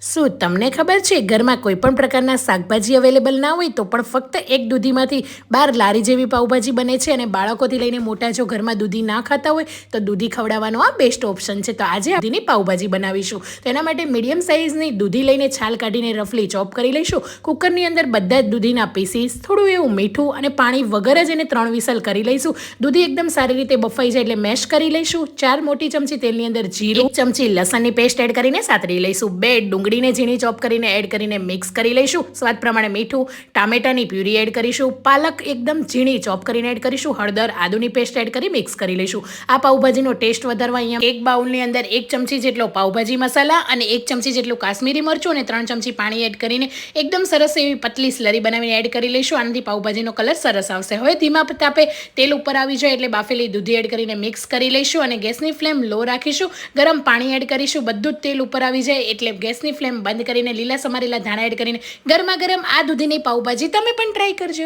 શું તમને ખબર છે ઘરમાં કોઈ પણ પ્રકારના શાકભાજી અવેલેબલ ના હોય તો પણ ફક્ત એક દૂધીમાંથી બાર લારી જેવી પાઉંભાજી બને છે અને બાળકોથી લઈને મોટા જો ઘરમાં દૂધી ના ખાતા હોય તો દૂધી ખવડાવવાનો આ બેસ્ટ ઓપ્શન છે. તો આજે દૂધીની પાઉંભાજી બનાવીશું. તો એના માટે મીડિયમ સાઇઝની દૂધી લઈને છાલ કાઢીને રફલી ચોપ કરી લઈશું. કુકરની અંદર બધા જ દૂધીના પીસીસ, થોડું એવું મીઠું અને પાણી વગર જ એને 3 વિસલ કરી લઈશું. દૂધી એકદમ સારી રીતે બફાઈ જાય એટલે મેશ કરી લઈશું. 4 મોટી ચમચી તેલની અંદર જીરું, 1 ચમચી લસણની પેસ્ટ એડ કરીને સાતરી લઈશું. 2 ડુંગળીને ઝીણી ચોપ કરીને એડ કરીને મિક્સ કરી લઈશું. સ્વાદ પ્રમાણે મીઠું, ટામેટાની પ્યુરી એડ કરીશું. પાલક એકદમ ઝીણી ચોપ કરીને એડ કરીશું. હળદર, આદુની પેસ્ટ એડ કરી મિક્સ કરી લઈશું. આ પાઉંભાજીનો ટેસ્ટ વધારવા અહીંયા એક બાઉલની અંદર 1 ચમચી જેટલો પાઉંભાજી મસાલા અને 1 ચમચી જેટલું કાશ્મીરી મરચું અને 3 ચમચી પાણી એડ કરીને એકદમ સરસ એવી પતલી સ્લરી બનાવીને એડ કરી લઈશું. આનાથી પાઉંભાજીનો કલર સરસ આવશે. હવે ધીમા તાપે તેલ ઉપર આવી જાય એટલે બાફેલી દૂધી એડ કરીને મિક્સ કરી લઈશું અને ગેસની ફ્લેમ લો રાખીશું. ગરમ પાણી એડ કરીશું. બધું જ તેલ ઉપર આવી જાય એટલે ગેસની ફ્લેમ બંધ કરીને લીલા સમારેલા ધાણા એડ કરીને ગરમા ગરમ આ દૂધીની પાઉંભાજી તમે પણ ટ્રાય કરજો.